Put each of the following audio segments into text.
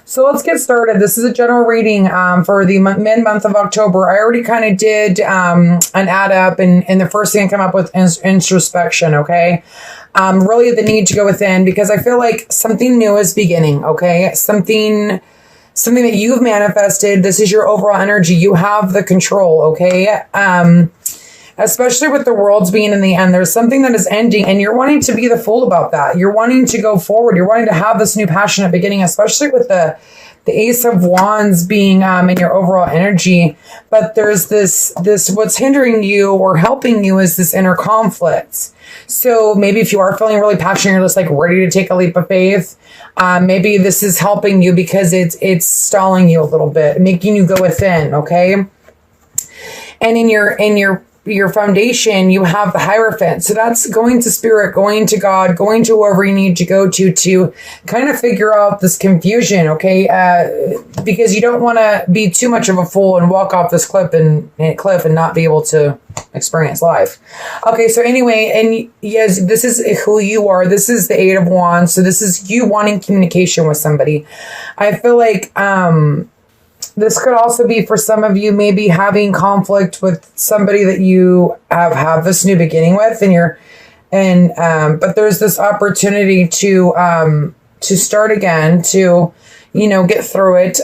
So let's get started. This is a general reading for the mid-month of October. I already kind of did an add up, and the first thing I come up with is introspection, okay? Really the need to go within, because I feel like something new is beginning, okay? Something that you've manifested. This is your overall energy. You have the control, okay? Especially with the worlds being in the end, there's something that is ending, and you're wanting to be the fool about that. You're wanting to go forward. You're wanting to have this new passionate beginning, especially with the Ace of Wands being in your overall energy. But there's this what's hindering you or helping you is this inner conflict. So maybe if you are feeling really passionate, you're just like ready to take a leap of faith. Maybe this is helping you because it's stalling you a little bit, making you go within, okay? And in your foundation, you have the Hierophant. So that's going to Spirit, going to God, going to whoever you need to go to kind of figure out this confusion, okay? Because you don't want to be too much of a fool and walk off this cliff and not be able to experience life. Okay, so anyway, and yes, this is who you are. This is the Eight of Wands. So this is you wanting communication with somebody. I feel like, this could also be for some of you maybe having conflict with somebody that you have this new beginning with, but there's this opportunity to start again, to, get through it.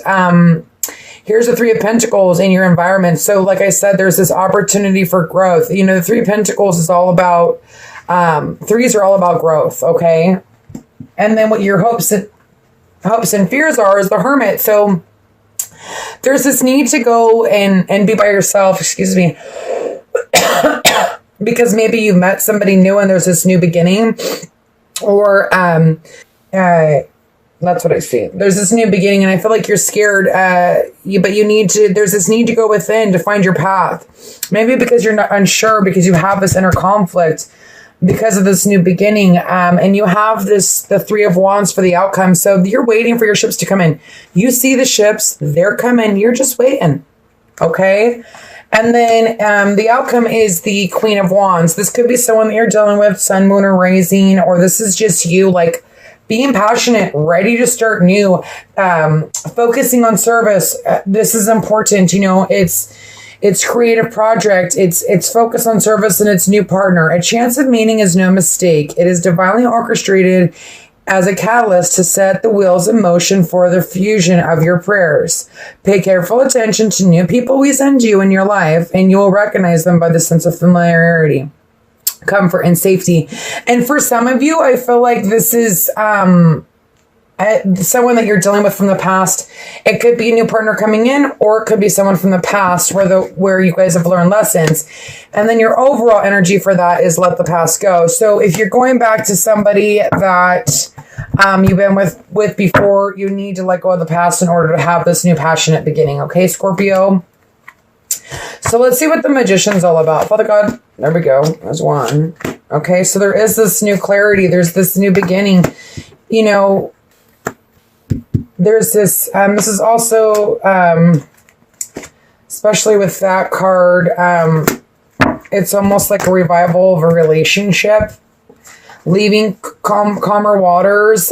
Here's the Three of Pentacles in your environment. So like I said, there's this opportunity for growth. The Three of Pentacles is all about, threes are all about growth. Okay. And then what your hopes and fears are is the Hermit. So there's this need to go and be by yourself, excuse me, because maybe you met somebody new and there's this new beginning, or that's what I see. There's this new beginning, and I feel like you're scared, but there's this need to go within to find your path. Maybe because you're not unsure, because you have this inner conflict because of this new beginning, and you have the Three of Wands for the outcome. So you're waiting for your ships to come in. You see the ships, they're coming, you're just waiting, okay? And then the outcome is the Queen of Wands. This could be someone that you're dealing with, sun, moon, or rising, or this is just you, like, being passionate, ready to start new, focusing on service. This is important, it's creative project. It's focus on service and its new partner. A chance of meeting is no mistake. It is divinely orchestrated as a catalyst to set the wheels in motion for the fusion of your prayers. Pay careful attention to new people we send you in your life, and you will recognize them by the sense of familiarity, comfort, and safety. And for some of you, I feel like this is someone that you're dealing with from the past. It could be a new partner coming in, or it could be someone from the past where you guys have learned lessons. And then your overall energy for that is let the past go. So if you're going back to somebody that you've been with before, you need to let go of the past in order to have this new passionate beginning. Okay, Scorpio? So let's see what the Magician's all about. Father God, there we go. There's one. Okay, so there is this new clarity. There's this new beginning. There's this, this is also, especially with that card, it's almost like a revival of a relationship, leaving calmer waters,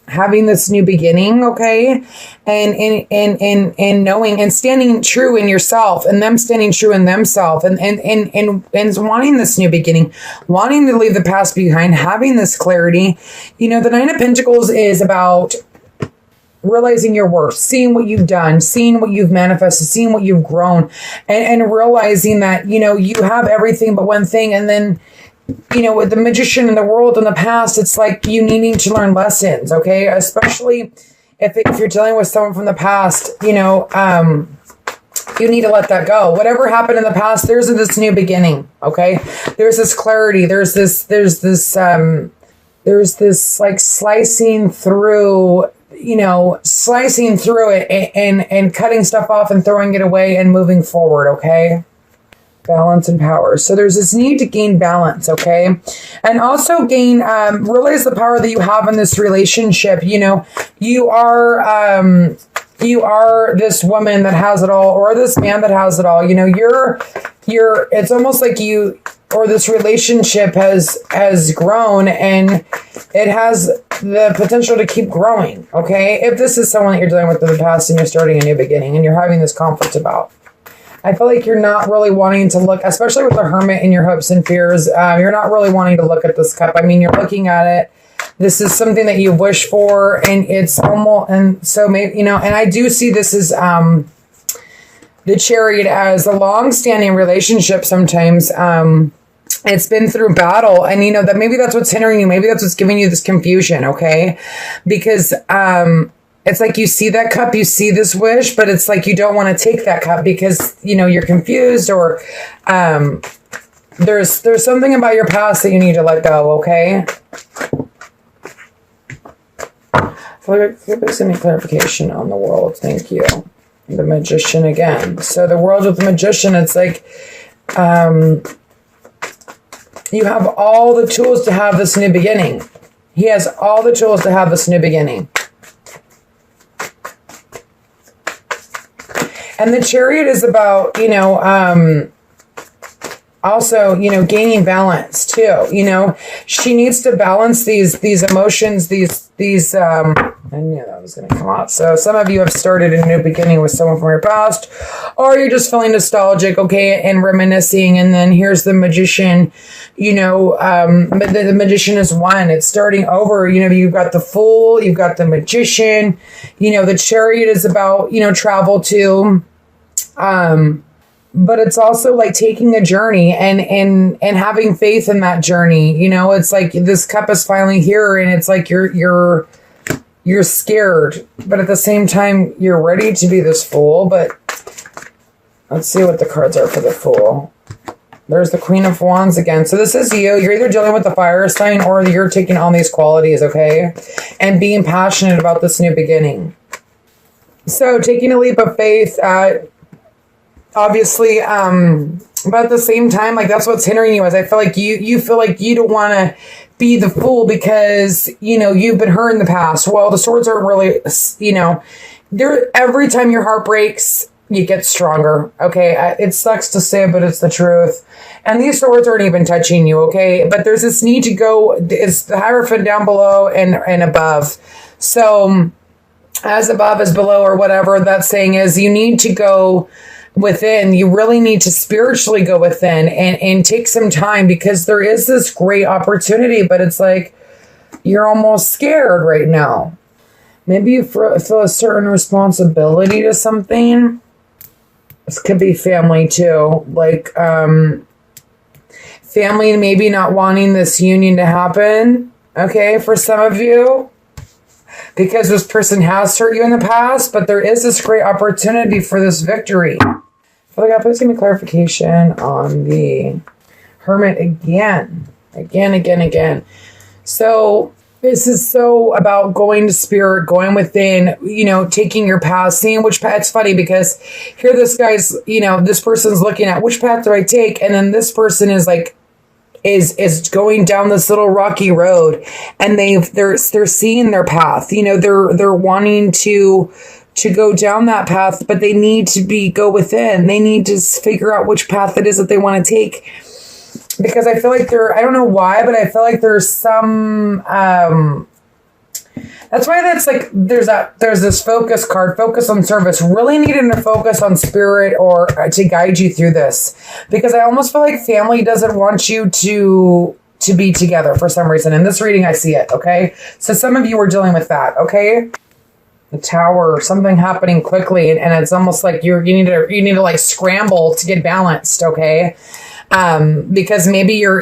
having this new beginning, okay? And knowing and standing true in yourself, and them standing true in themselves, and wanting this new beginning, wanting to leave the past behind, having this clarity. The Nine of Pentacles is about realizing your worth, seeing what you've done, seeing what you've manifested, seeing what you've grown, and realizing that, you have everything but one thing. And then, with the Magician in the world in the past, it's like you needing to learn lessons, okay? Especially if you're dealing with someone from the past, you need to let that go. Whatever happened in the past, there's this new beginning, okay? There's this clarity. There's this like slicing through it and cutting stuff off and throwing it away and moving forward, okay? Balance and power. So there's this need to gain balance, okay? And also realize the power that you have in this relationship. You are this woman that has it all, or this man that has it all. It's almost like you, or this relationship has grown, and it has the potential to keep growing, okay? If this is someone that you're dealing with in the past and you're starting a new beginning and you're having this conflict about, I feel like you're not really wanting to look, especially with the Hermit and your hopes and fears, you're not really wanting to look at this cup. I mean, you're looking at it. This is something that you wish for, and it's almost, and so maybe, you know, and I do see this as the Chariot as a long-standing relationship sometimes. It's been through battle, and you know that maybe that's what's hindering you. Maybe that's what's giving you this confusion, okay? Because it's like you see that cup, you see this wish, but it's like you don't want to take that cup because, you know, you're confused, or there's something about your past that you need to let go, okay? Please give me clarification on the world. Thank you. The Magician again. So the world with the Magician, it's like you have all the tools to have this new beginning. He has all the tools to have this new beginning. And the Chariot is about, you know, also, you know, gaining balance too. You know, she needs to balance these emotions, these I knew that was going to come out. So some of you have started a new beginning with someone from your past, or you're just feeling nostalgic, okay, and reminiscing. And then here's the Magician, you know, the Magician is one. It's starting over. You know, you've got the Fool, you've got the Magician, you know, the Chariot is about, you know, travel too. But it's also like taking a journey and having faith in that journey. You know, it's like this cup is finally here, and it's like you're scared, but at the same time, you're ready to be this Fool. But let's see what the cards are for the Fool. There's the Queen of Wands again. So this is you. You're either dealing with the fire sign, or you're taking on these qualities, okay? And being passionate about this new beginning. So taking a leap of faith, obviously, but at the same time, like, that's what's hindering you. Is I feel like you feel like you don't want to be the Fool because, you know, you've been hurt in the past. Well, the swords aren't really, you know, every time your heart breaks, you get stronger. Okay. It sucks to say, but it's the truth. And these swords aren't even touching you. Okay. But there's this need to go, it's the Hierophant down below and above. So as above is below, or whatever that saying is, you need to go within. You really need to spiritually go within and take some time, because there is this great opportunity, but it's like you're almost scared right now. Maybe you feel a certain responsibility to something. This could be family too, like family maybe not wanting this union to happen, okay, for some of you, because this person has hurt you in the past, but there is this great opportunity for this victory. Oh God, please give me clarification on the Hermit again. So this is so about going to spirit, going within, you know, taking your path, seeing which path. It's funny because here this guy's, you know, this person's looking at which path do I take? And then this person is like, is going down this little rocky road, and they're seeing their path. You know, they're wanting to go down that path, but they need to go within. They need to figure out which path it is that they want to take. Because I feel like I don't know why, but I feel like there's some, that's why that's like, there's this focus card, focus on service, really needing to focus on spirit or to guide you through this. Because I almost feel like family doesn't want you to be together for some reason. In this reading, I see it, okay? So some of you are dealing with that, okay? The Tower, something happening quickly, and it's almost like you need to like scramble to get balanced, okay? Because maybe you're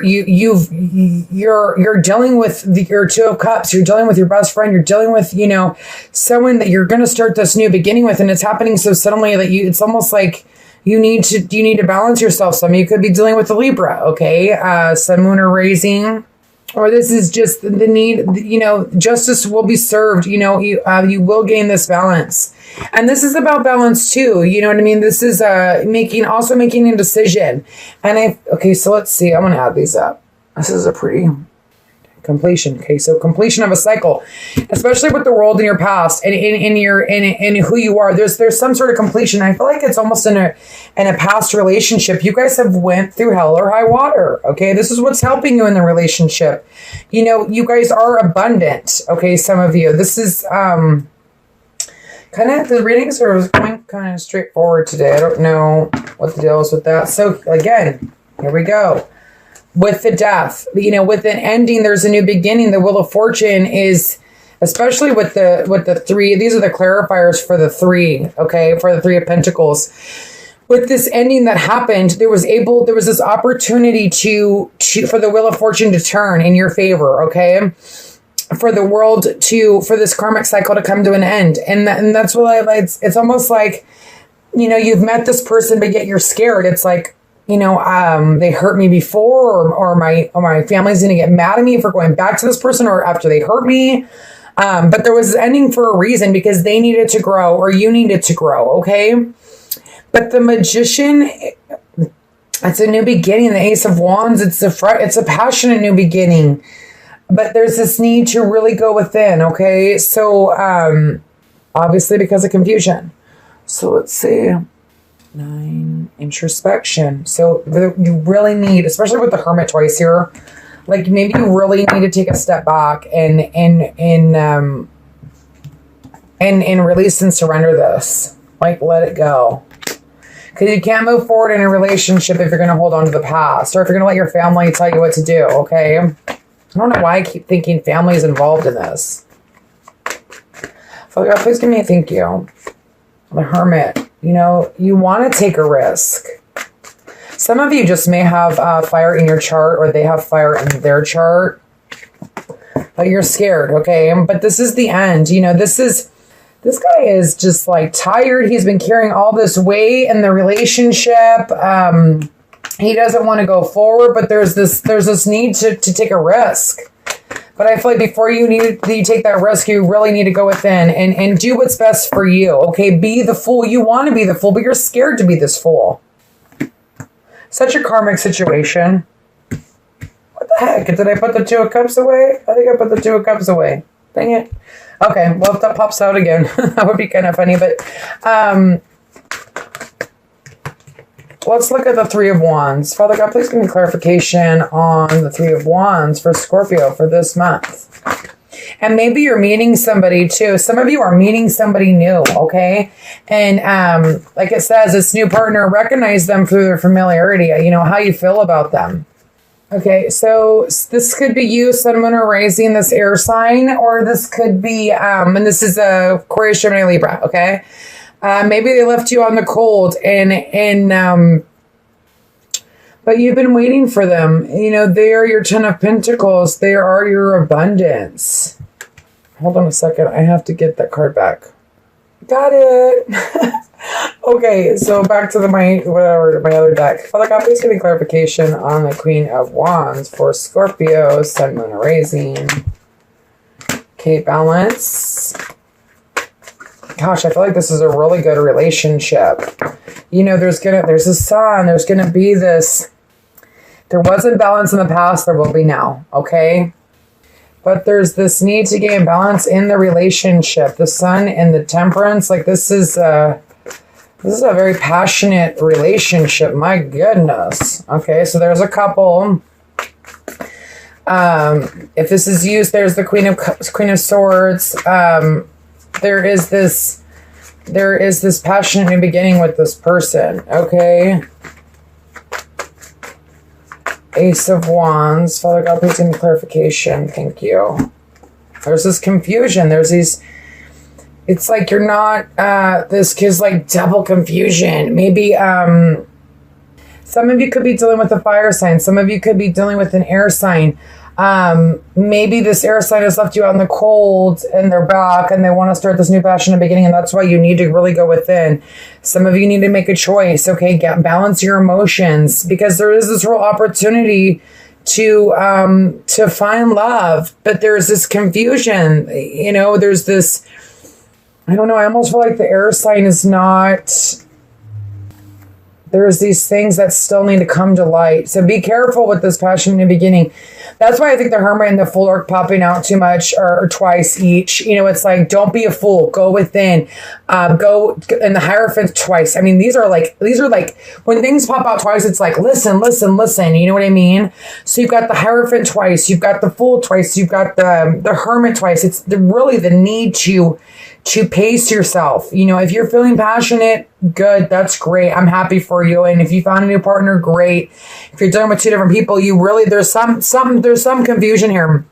dealing with your Two of Cups, you're dealing with your best friend, you're dealing with, you know, someone that you're going to start this new beginning with, and it's happening so suddenly that it's almost like you need to balance yourself. Some of you could be dealing with the Libra, okay? Sun, Moon, or Rising. Or this is just the need, you know, justice will be served, you know, you will gain this balance. And this is about balance too, you know what I mean? This is making a decision. And okay, so let's see, I'm going to add these up. This is a pretty Completion. Okay, so completion of a cycle, especially with the world in your past and in who you are. There's some sort of completion. I feel like it's almost in a past relationship. You guys have went through hell or high water. Okay, this is what's helping you in the relationship. You know, you guys are abundant. Okay, some of you. This is kind of, the readings are going kind of straightforward today. I don't know what the deal is with that. So again, here we go. With the death, you know, with an ending, there's a new beginning. The Wheel of Fortune is, especially with the three, these are the clarifiers for the three, okay, for the Three of Pentacles. With this ending that happened, there was this opportunity for the Wheel of Fortune to turn in your favor, okay? For the world for this karmic cycle to come to an end. And that's what it's almost like, you know, you've met this person, but yet you're scared. It's like, you know, they hurt me before, or my family's going to get mad at me for going back to this person, or after they hurt me. But there was an ending for a reason, because they needed to grow, or you needed to grow. Okay. But the Magician, it's a new beginning. The Ace of Wands, it's a passionate new beginning, but there's this need to really go within. Okay. So, obviously because of confusion. So let's see. 9, introspection. So you really need, especially with the Hermit twice here, like maybe you really need to take a step back and release and surrender this. Like, let it go. Because you can't move forward in a relationship if you're going to hold on to the past, or if you're going to let your family tell you what to do. Okay. I don't know why I keep thinking family is involved in this. Father God, please give me a thank you. The Hermit. You know, you want to take a risk. Some of you just may have fire in your chart, or they have fire in their chart, but you're scared. Okay. But this is the end. You know, this guy is just like tired. He's been carrying all this weight in the relationship. He doesn't want to go forward, but there's this need to take a risk. But I feel like before you take that risk, you really need to go within and do what's best for you. Okay, be the fool. You want to be the fool, but you're scared to be this fool. Such a karmic situation. What the heck? Did I put the Two of Cups away? I think I put the Two of Cups away. Dang it. Okay, well, if that pops out again, that would be kind of funny. But let's look at the Three of Wands. Father God, please give me clarification on the Three of Wands for Scorpio for this month. And maybe you're meeting somebody too. Some of you are meeting somebody new, okay? And like it says, this new partner, recognize them through their familiarity, you know, how you feel about them. Okay, so this could be you, Sun, Moon, or Rising, this air sign, or this could be, and this is Aquarius, Gemini, Libra, okay? Maybe they left you on the cold, but you've been waiting for them. You know, they are your Ten of Pentacles. They are your abundance. Hold on a second. I have to get that card back. Got it. Okay, so back to my other deck. Father God, please give me clarification on the Queen of Wands for Scorpio, Sun, Moon, or Rising. Okay, balance. Gosh, I feel like this is a really good relationship. You know, there's a sun, there's gonna be this. There wasn't balance in the past, there will be now, okay? But there's this need to gain balance in the relationship. The Sun and the Temperance, like this is a very passionate relationship. My goodness. Okay, so there's a couple. If this is used, there's the Queen of Swords. There is this passionate new beginning with this person. Okay. Ace of Wands. Father God, please give me clarification. Thank you. There's this confusion. There's these, it's like you're not, this gives like double confusion. Maybe, some of you could be dealing with a fire sign. Some of you could be dealing with an air sign. Maybe this air sign has left you out in the cold and they're back and they want to start this new passionate beginning, and that's why you need to really go within. Some of you need to make a choice. Okay, balance your emotions, because there is this real opportunity to find love, but there's this confusion. You know, there's this, I don't know, I almost feel like the air sign is not, There's these things that still need to come to light. So be careful with this passion in the beginning. That's why I think the Hermit and the Fool are popping out too much, or twice each. You know, it's like, don't be a fool. Go within. Go, and the Hierophant twice. I mean, these are like, when things pop out twice, it's like, listen. You know what I mean? So you've got the Hierophant twice. You've got the Fool twice. You've got the Hermit twice. It's really the need to pace yourself. You know, if you're feeling passionate, good, that's great. I'm happy for you. And if you found a new partner, great. If you're dealing with two different people, there's some confusion here.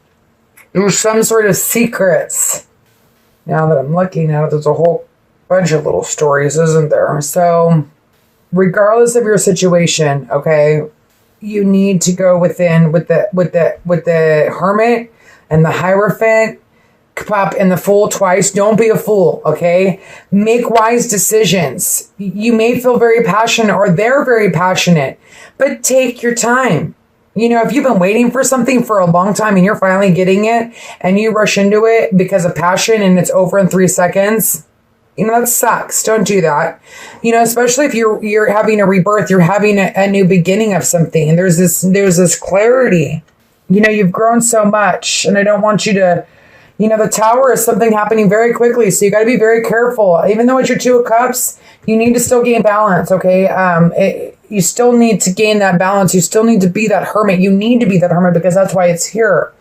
There's some sort of secrets. Now that I'm looking at it, there's a whole bunch of little stories, isn't there? So regardless of your situation, okay, you need to go within with the Hermit and the Hierophant. Pop in the Fool twice. Don't be a fool, okay? Make wise decisions. You may feel very passionate, or they're very passionate, but take your time. You know, if you've been waiting for something for a long time and you're finally getting it and you rush into it because of passion and it's over in 3 seconds, you know, that sucks. Don't do that. You know, especially if you're having a rebirth, you're having a new beginning of something, and there's this clarity. You know, you've grown so much, and I don't want you to. You know, the Tower is something happening very quickly, so you got to be very careful. Even though it's your Two of Cups, you need to still gain balance, okay? You still need to gain that balance. You still need to be that Hermit. You need to be that Hermit because that's why it's here.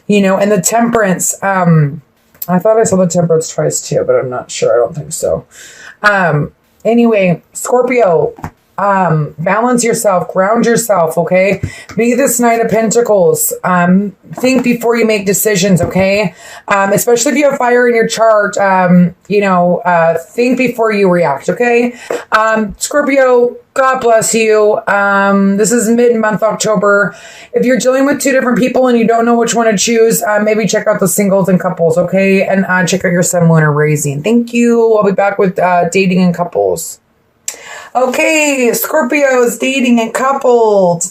You know, and the Temperance, I thought I saw the Temperance twice too, but I'm not sure. I don't think so. Anyway, Scorpio, balance yourself, ground yourself, okay? Be this Knight of Pentacles. Think before you make decisions, okay? Especially if you have fire in your chart, think before you react, okay? Scorpio, God bless you. This is mid-month October. If you're dealing with two different people and you don't know which one to choose, maybe check out the singles and couples, okay? And check out your sun, moon, or rising. Thank you. I'll be back with dating and couples. Okay, Scorpios, dating and coupled.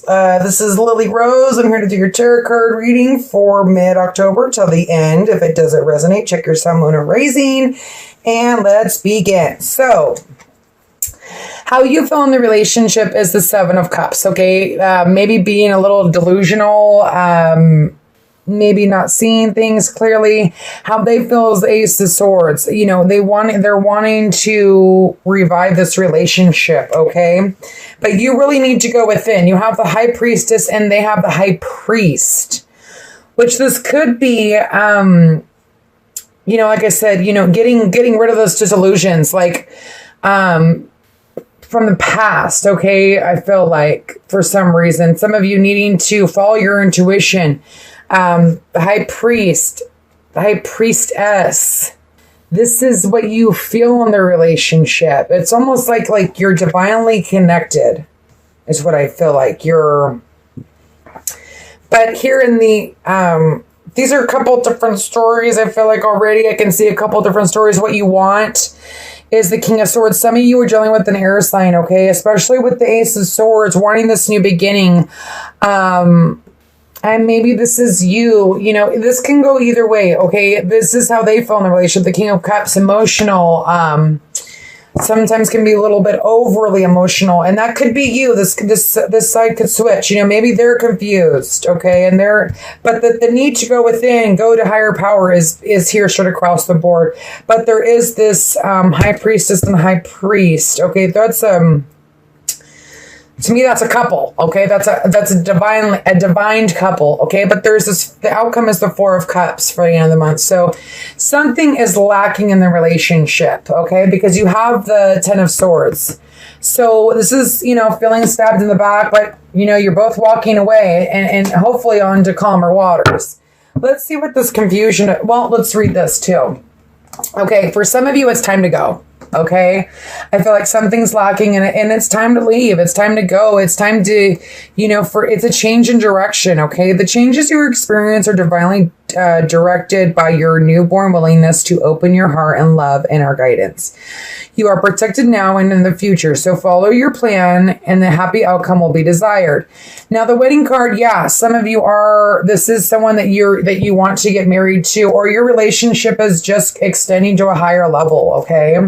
This is Lily Rose. I'm here to do your tarot card reading for mid-October till the end. If it doesn't resonate, check your sun, moon, or rising. And let's begin. So, how you feel in the relationship is the Seven of Cups, okay? Maybe being a little delusional, maybe not seeing things clearly. How they feel is the Ace of Swords. You know, they're wanting to revive this relationship, okay? But you really need to go within. You have the High Priestess and they have the High Priest, which this could be, like I said, getting rid of those disillusions, like, from the past, okay? I feel like for some reason, some of you needing to follow your intuition. The High Priest, the High Priestess. This is what you feel in the relationship. It's almost like you're divinely connected, is what I feel like. But here in the, these are a couple different stories. I feel like already I can see a couple different stories. What you want is the King of Swords. Some of you are dealing with an air sign, okay? Especially with the Ace of Swords, wanting this new beginning. And maybe this is you. You know, this can go either way, okay? This is how they feel in the relationship. The King of Cups, emotional. Sometimes can be a little bit overly emotional. And that could be you. This side could switch. You know, maybe they're confused, okay? But the need to go within, go to higher power is here straight across the board. But there is this High Priestess and High Priest, okay? That's to me, that's a couple, okay? That's a divine couple, okay? But there's the outcome is the Four of Cups for the end of the month. So something is lacking in the relationship, okay? Because you have the Ten of Swords. So this is, feeling stabbed in the back, but, you're both walking away and hopefully onto calmer waters. Let's see what this confusion, let's read this too. Okay, for some of you, it's time to go. Okay, I feel like something's lacking and it's time to leave. It's time to go. It's time to, it's a change in direction. Okay, the changes you experience are divinely directed by your newborn willingness to open your heart and love and our guidance. You are protected now and in the future. So follow your plan and the happy outcome will be desired. Now the wedding card, some of you this is someone that you want to get married to, or your relationship is just extending to a higher level. Okay.